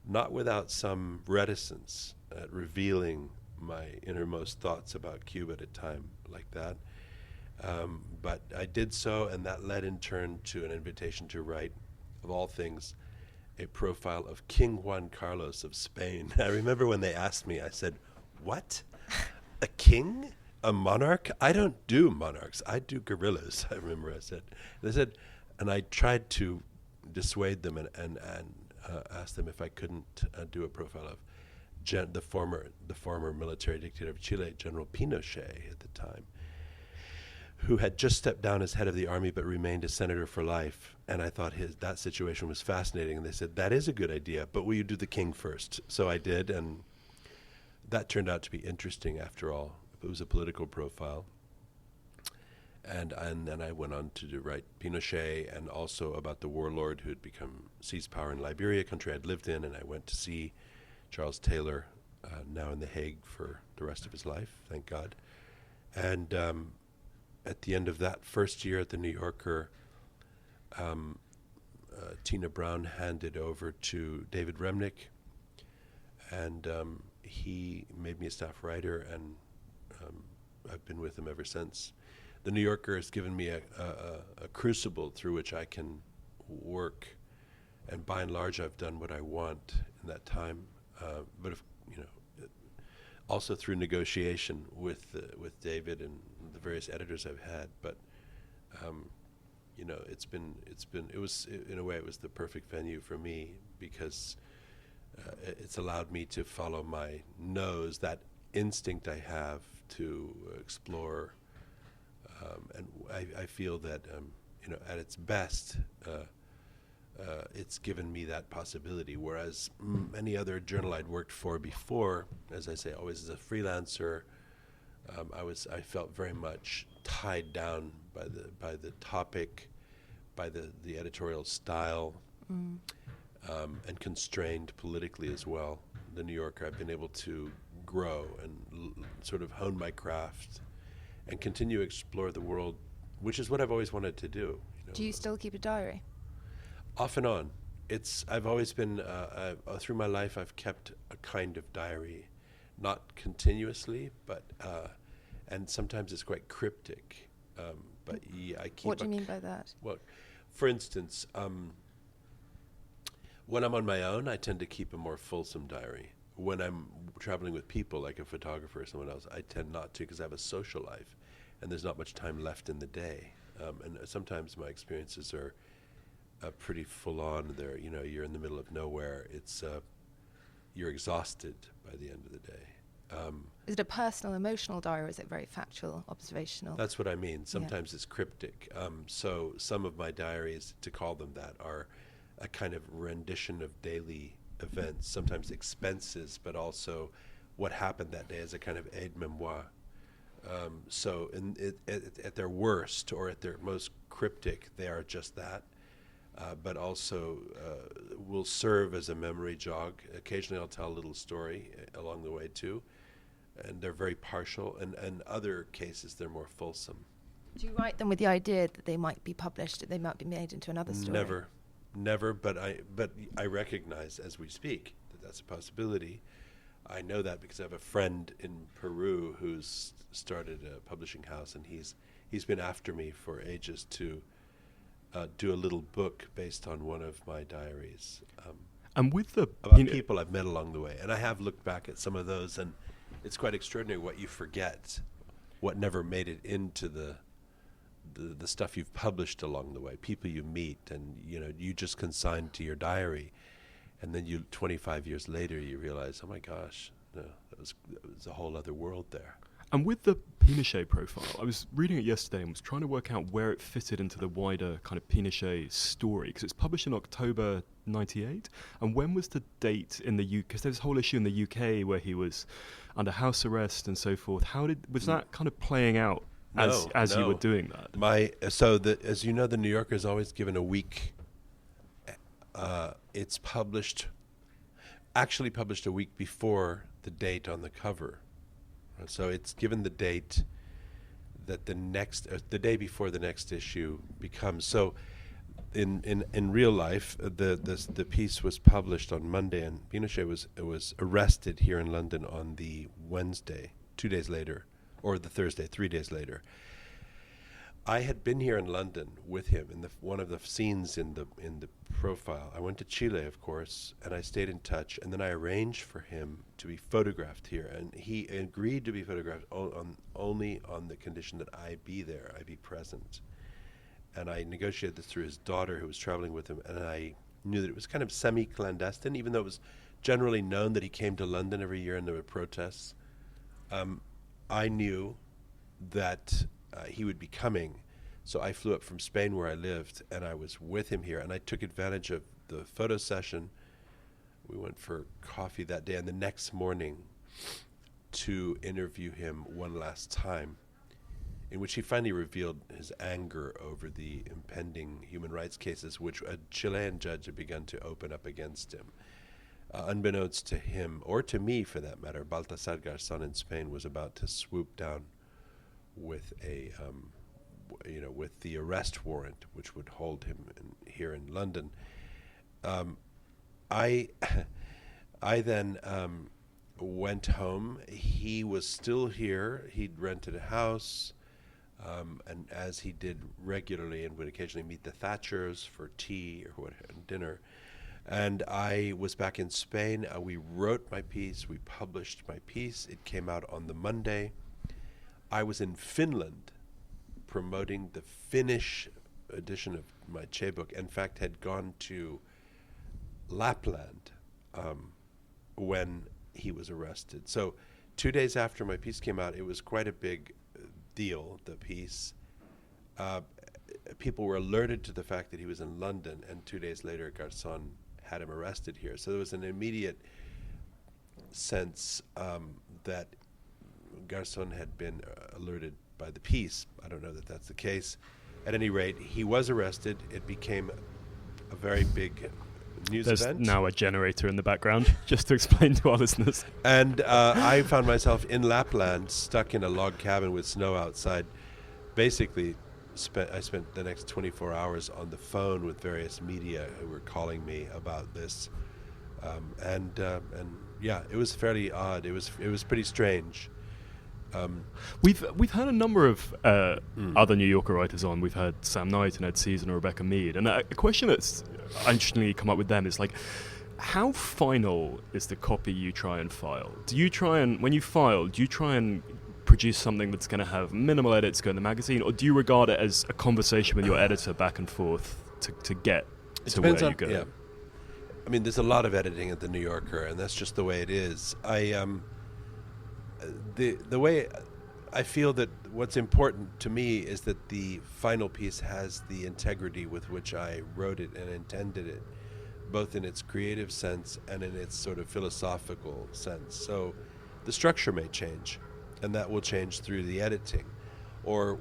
not without some reticence at revealing my innermost thoughts about Cuba at a time like that. But I did so, and that led in turn to an invitation to write, of all things, a profile of King Juan Carlos of Spain. I remember when they asked me, I said, "What? A king? A monarch? I don't do monarchs. I do guerrillas." I remember I said. They said, and I tried to dissuade them and asked them if I couldn't do a profile of the former military dictator of Chile, General Pinochet at the time, who had just stepped down as head of the army but remained a senator for life. And I thought that situation was fascinating. And they said, "That is a good idea, but will you do the king first?" So I did, and that turned out to be interesting after all. It was a political profile. And then I went on to write Pinochet, and also about the warlord who had seized power in Liberia, a country I'd lived in, and I went to see Charles Taylor, now in The Hague for the rest of his life, thank God. And at the end of that first year at the New Yorker, Tina Brown handed over to David Remnick, and he made me a staff writer, and I've been with him ever since. The New Yorker has given me a crucible through which I can work, and by and large I've done what I want in that time, but also through negotiation with David and the various editors I've had. But it was in a way it was the perfect venue for me, because it's allowed me to follow my nose, that instinct I have to explore, and I feel that at its best it's given me that possibility, whereas any other journal I'd worked for before, as I say, always as a freelancer, I felt very much tied down by the topic, by the editorial style, and constrained politically as well. The New Yorker, I've been able to grow and sort of hone my craft and continue to explore the world, which is what I've always wanted to do. Do you still keep a diary? Off and on. I've always been, through my life, I've kept a kind of diary, not continuously, but, and sometimes it's quite cryptic. But yeah, I keep. What do you mean by that? Well, for instance, when I'm on my own, I tend to keep a more fulsome diary. When I'm traveling with people, like a photographer or someone else, I tend not to, because I have a social life, and there's not much time left in the day. And sometimes my experiences are pretty full on. There, you're in the middle of nowhere. It's you're exhausted by the end of the day. Is it a personal, emotional diary, or is it very factual, observational? That's what I mean. Sometimes it's cryptic. So some of my diaries, to call them that, are a kind of rendition of daily events, sometimes expenses, but also what happened that day as a kind of aide-memoire. So at their worst, or at their most cryptic, they are just that. But also will serve as a memory jog. Occasionally I'll tell a little story along the way too, and they're very partial, and other cases they're more fulsome. Do you write them with the idea that they might be published, that they might be made into another story? Never, but I recognize as we speak that that's a possibility. I know that because I have a friend in Peru who's started a publishing house, and he's been after me for ages to do a little book based on one of my diaries. And with the about people I've met along the way. And I have looked back at some of those, and it's quite extraordinary what you forget, what never made it into the stuff you've published along the way, people you meet, and you just consigned to your diary, and then 25 years later you realize, oh my gosh, no, that was a whole other world there. And with the Pinochet profile, I was reading it yesterday and was trying to work out where it fitted into the wider kind of Pinochet story, because it's published in October 98. And when was the date in the UK? Because there's a whole issue in the UK where he was under house arrest and so forth. Was that kind of playing out as you were doing that? As you know, the New Yorker is always given a week. It's actually published a week before the date on the cover. So it's given the date that the day before the next issue becomes. So in real life, the piece was published on Monday, and Pinochet was arrested here in London on the Wednesday, 2 days later, or the Thursday, 3 days later. I had been here in London with him in one of the scenes in the profile. I went to Chile, of course, and I stayed in touch, and then I arranged for him to be photographed here, and he agreed to be photographed only on the condition that I be there, I be present. And I negotiated this through his daughter, who was traveling with him, and I knew that it was kind of semi-clandestine, even though it was generally known that he came to London every year and there were protests. I knew that he would be coming, so I flew up from Spain where I lived, and I was with him here, and I took advantage of the photo session. We went for coffee that day, and the next morning to interview him one last time, in which he finally revealed his anger over the impending human rights cases, which a Chilean judge had begun to open up against him. Unbeknownst to him, or to me for that matter, Baltasar Garzón in Spain was about to swoop down with with the arrest warrant, which would hold him here in London. I then went home. He was still here. He'd rented a house. And as he did regularly and would occasionally meet the Thatchers for tea or dinner. And I was back in Spain. We wrote my piece. We published my piece. It came out on the Monday. I was in Finland promoting the Finnish edition of my Che book. In fact, had gone to Lapland when he was arrested. So 2 days after my piece came out, it was quite a big deal, the piece. People were alerted to the fact that he was in London, and 2 days later Garzón had him arrested here. So there was an immediate sense that Garzón had been alerted by the piece. I don't know that that's the case. At any rate, he was arrested. It became a very big news event. There's now a generator in the background, just to explain to our listeners. And I found myself in Lapland, stuck in a log cabin with snow outside. Basically, I spent the next 24 hours on the phone with various media who were calling me about this. And yeah, it was fairly odd. It was pretty strange. We've had a number of other New Yorker writers on. We've had Sam Knight and Ed Season and Rebecca Mead. And a question that's interestingly come up with them is like, how final is the copy you try and file? Do you try and, when you file, do you try and produce something that's going to have minimal edits go in the magazine, or do you regard it as a conversation with your editor back and forth to get to where you go? Yeah. I mean, there's a lot of editing at the New Yorker, and that's just the way it is. The way I feel that what's important to me is that the final piece has the integrity with which I wrote it and intended it, both in its creative sense and in its sort of philosophical sense. So the structure may change, and that will change through the editing. Or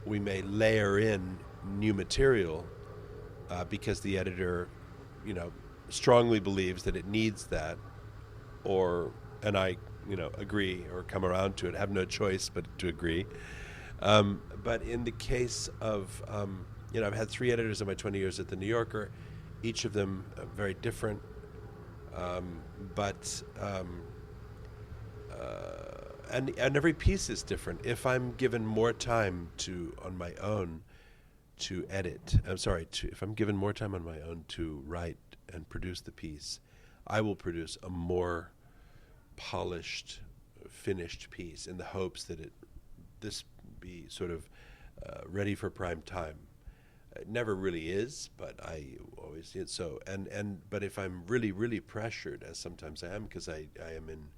we may layer in new material because the editor, strongly believes that it needs that, and I agree or come around to it, have no choice but to agree. But in the case of, I've had 3 editors in my 20 years at the New Yorker, each of them very different, and every piece is different. If I'm given more time on my own to edit, if I'm given more time on my own to write and produce the piece, I will produce a more polished, finished piece in the hopes that this be sort of ready for prime time. It never really is, but I always did so. But if I'm really, really pressured, as sometimes I am, because I am in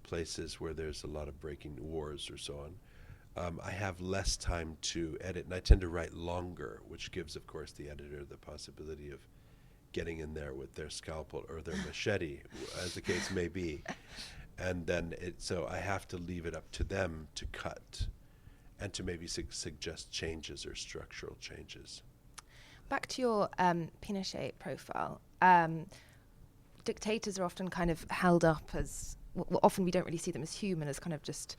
places where there's a lot of breaking wars or so on, I have less time to edit, and I tend to write longer, which gives, of course, the editor the possibility of getting in there with their scalpel or their machete, as the case may be. And then so I have to leave it up to them to cut and to maybe suggest changes or structural changes. Back to your Pinochet profile, dictators are often kind of held up as, often we don't really see them as human, as kind of just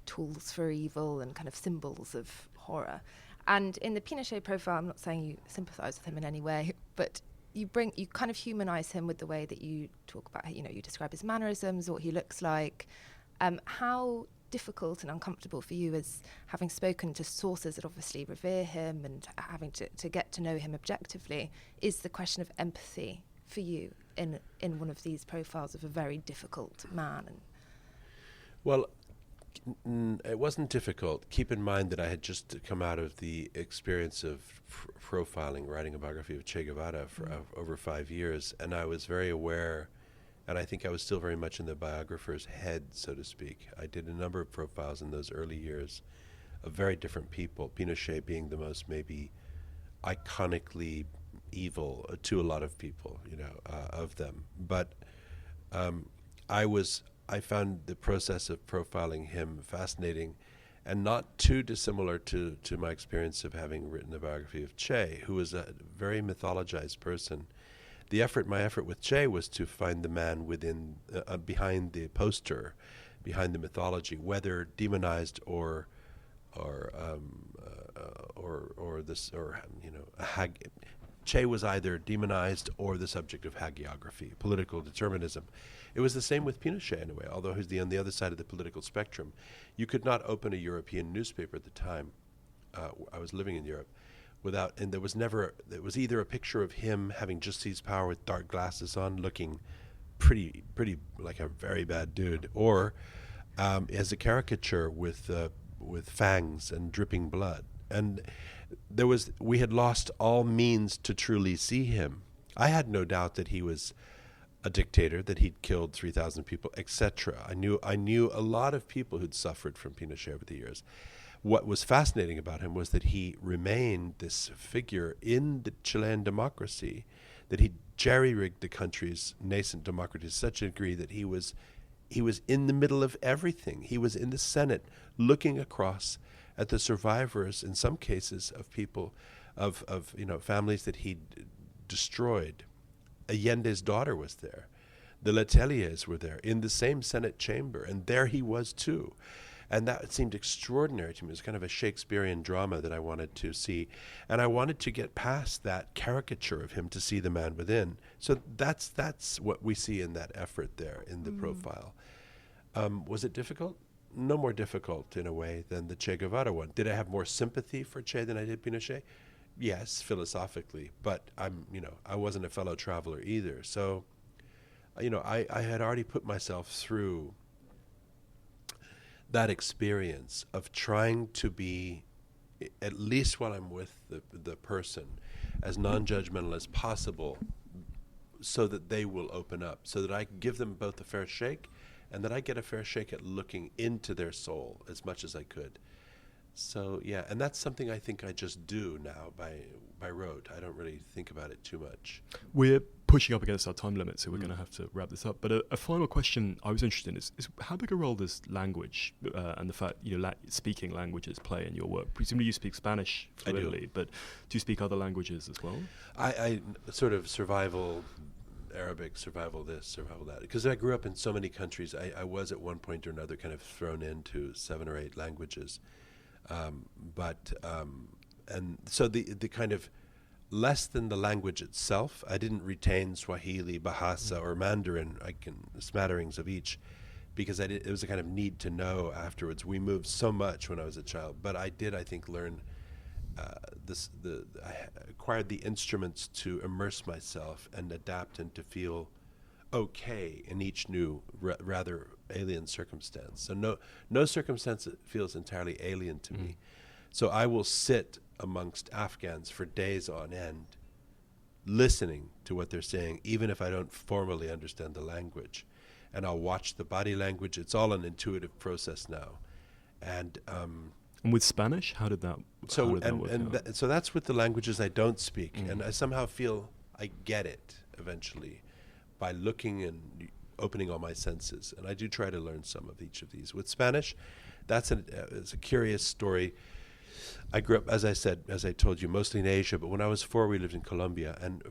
tools for evil and kind of symbols of horror. And in the Pinochet profile, I'm not saying you sympathise with him in any way, but you kind of humanise him with the way that you talk about, you describe his mannerisms, what he looks like. How difficult and uncomfortable for you, as having spoken to sources that obviously revere him and having to get to know him objectively, is the question of empathy for you in one of these profiles of a very difficult man? Well, it wasn't difficult. Keep in mind that I had just come out of the experience of profiling, writing a biography of Che Guevara for over 5 years, and I was very aware, and I think I was still very much in the biographer's head, so to speak. I did a number of profiles in those early years of very different people, Pinochet being the most maybe iconically evil to a lot of people, of them. But I found the process of profiling him fascinating and not too dissimilar to my experience of having written the biography of Che, who was a very mythologized person. My effort with Che was to find the man within, behind the poster, behind the mythology, whether demonized or Che was either demonized or the subject of hagiography, political determinism. It was the same with Pinochet in a way, although he's on the other side of the political spectrum. You could not open a European newspaper at the time. I was living in Europe and there was either a picture of him having just seized power with dark glasses on, looking pretty like a very bad dude, or as a caricature with fangs and dripping blood. And we had lost all means to truly see him. I had no doubt that he was a dictator, that he'd killed 3,000 people, etc. I knew a lot of people who'd suffered from Pinochet over the years. What was fascinating about him was that he remained this figure in the Chilean democracy, that he jerry-rigged the country's nascent democracy to such a degree that he was in the middle of everything. He was in the Senate looking across at the survivors, in some cases, of people, of families that he'd destroyed. Allende's daughter was there. The Leteliers were there in the same Senate chamber, and there he was too. And that seemed extraordinary to me. It was kind of a Shakespearean drama that I wanted to see. And I wanted to get past that caricature of him to see the man within. So that's what we see in that effort there in the profile. Was it difficult? No more difficult in a way than the Che Guevara one. Did I have more sympathy for Che than I did Pinochet? Yes, philosophically, but I wasn't a fellow traveler either. So, I had already put myself through that experience of trying to be, at least while I'm with the person, as non-judgmental as possible, so that they will open up, so that I give them both a fair shake, and that I get a fair shake at looking into their soul as much as I could. So, yeah, and that's something I think I just do now by rote. I don't really think about it too much. We're pushing up against our time limit, so we're going to have to wrap this up. But a final question I was interested in is how big a role does language and the fact, speaking languages play in your work? Presumably you speak Spanish fluently, but do you speak other languages as well? I sort of survival Arabic, survival this, survival that. Because I grew up in so many countries, I was at one point or another kind of thrown into 7 or 8 languages. And so the kind of less than the language itself, I didn't retain Swahili, Bahasa, or Mandarin, smatterings of each, because it was a kind of need to know afterwards. We moved so much when I was a child, but I did, I think, learn I acquired the instruments to immerse myself and adapt and to feel okay in each new, rather alien circumstance. So no circumstance feels entirely alien to me. So I will sit amongst Afghans for days on end, listening to what they're saying, even if I don't formally understand the language. And I'll watch the body language. It's all an intuitive process now. And with Spanish, how did that work out? So that's with the languages I don't speak. And I somehow feel I get it eventually by looking and opening all my senses. And I do try to learn some of each of these. With Spanish, it's a curious story. I grew up, as I told you, mostly in Asia, but when I was 4, we lived in Colombia. And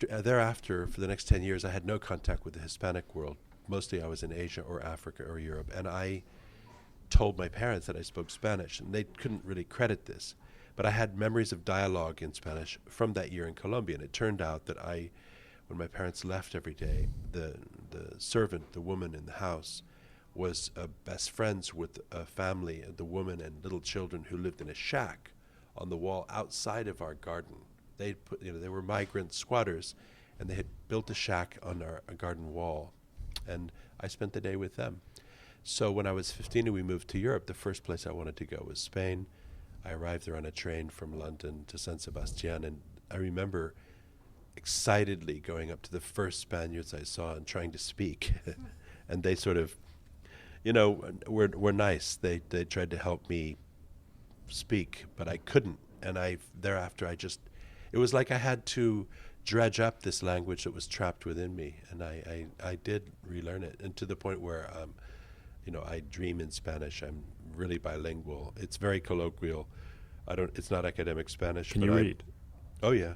thereafter, for the next 10 years, I had no contact with the Hispanic world. Mostly I was in Asia or Africa or Europe. And I told my parents that I spoke Spanish, and they couldn't really credit this. But I had memories of dialogue in Spanish from that year in Colombia, and it turned out that when my parents left every day, the servant, the woman in the house, was best friends with a family, the woman and little children who lived in a shack on the wall outside of our garden. They were migrant squatters, and they had built a shack on our garden wall, and I spent the day with them. So when I was 15 and we moved to Europe, the first place I wanted to go was Spain. I arrived there on a train from London to San Sebastian, and I remember excitedly going up to the first Spaniards I saw and trying to speak. And they sort of, were nice. They tried to help me speak, but I couldn't. And thereafter it was like I had to dredge up this language that was trapped within me, and I did relearn it, and to the point where I dream in Spanish. I'm really bilingual. It's very colloquial. It's not academic Spanish. Can you read? Oh yeah.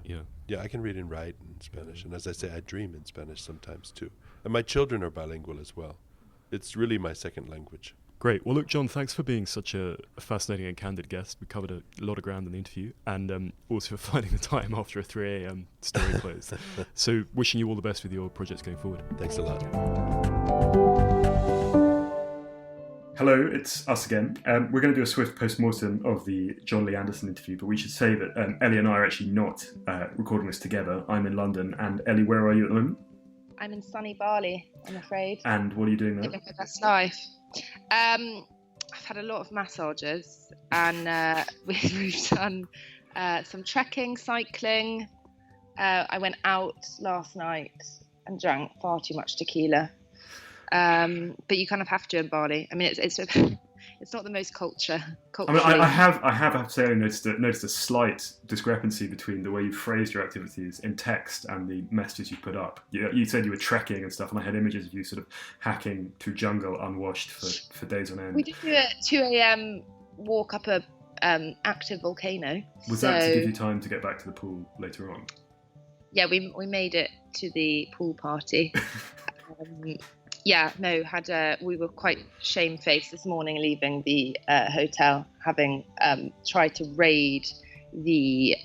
Yeah, I can read and write in Spanish, and as I say, I dream in Spanish sometimes too. And my children are bilingual as well. It's really my second language. Great. Well, look, Jon, thanks for being such a fascinating and candid guest. We covered a lot of ground in the interview, and also for finding the time after a 3 a.m. story close. So wishing you all the best with your projects going forward. Thanks a lot. Hello, it's us again. We're going to do a swift post-mortem of the Jon Lee Anderson interview, but we should say that Ellie and I are actually not recording this together. I'm in London, and Ellie, where are you at the moment? I'm in sunny Bali, I'm afraid. And what are you doing there? Living my best life. I've had a lot of massages, and we've done some trekking, cycling. I went out last night and drank far too much tequila. But you kind of have to in Bali. I mean, it's not the most culture. I mean, I have to say, I noticed a slight discrepancy between the way you phrased your activities in text and the messages you put up. You said you were trekking and stuff, and I had images of you sort of hacking through jungle unwashed for days on end. We did do a 2 a.m. walk up a active volcano. Was that to give you time to get back to the pool later on? Yeah, we made it to the pool party. We were quite shamefaced this morning leaving the hotel, having tried to raid the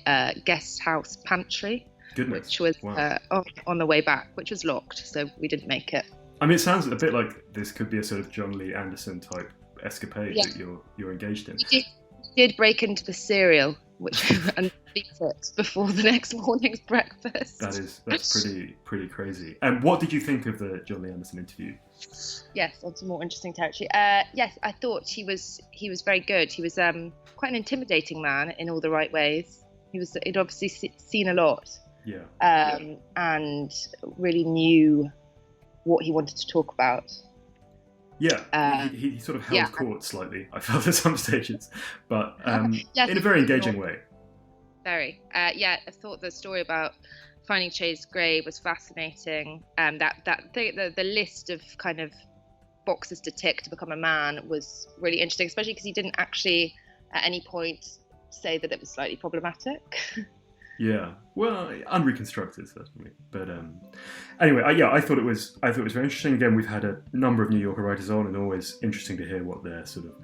guest house pantry. Goodness. Which was wow. On the way back, which was locked, so we didn't make it. I mean, it sounds a bit like this could be a sort of Jon Lee Anderson type escapade that you're engaged in. We did break into the cereal, and beat it before the next morning's breakfast. That's pretty crazy. And what did you think of the Jon Lee Anderson interview? Yes, on some more interesting territory. Yes, I thought he was very good. He was quite an intimidating man in all the right ways. He'd obviously seen a lot. Yeah. And really knew what he wanted to talk about. Yeah, he sort of held court slightly, I felt at some stages, but in a very engaging way. Very. I thought the story about finding Che's grave was fascinating. The list of kind of boxes to tick to become a man was really interesting, especially because he didn't actually at any point say that it was slightly problematic. Yeah, well, unreconstructed certainly, but anyway, I thought it was very interesting. Again, we've had a number of New Yorker writers on, and always interesting to hear what their sort of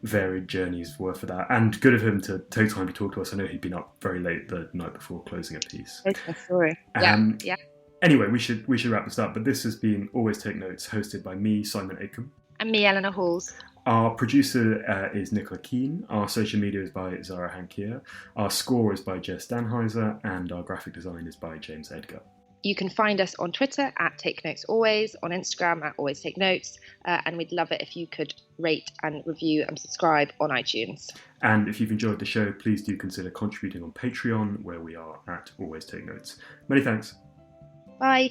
varied journeys were for that. And good of him to take time to talk to us. I know he'd been up very late the night before closing a piece. Sorry. Yeah. Anyway, we should wrap this up. But this has been Always Take Notes, hosted by me, Simon Aitken, and me, Eleanor Halls. Our producer is Nicola Keane. Our social media is by Zara Hankier. Our score is by Jess Danheiser, and our graphic design is by James Edgar. You can find us on Twitter at Take Notes Always, on Instagram at Always Take Notes, and we'd love it if you could rate and review and subscribe on iTunes. And if you've enjoyed the show, please do consider contributing on Patreon, where we are at Always Take Notes. Many thanks. Bye.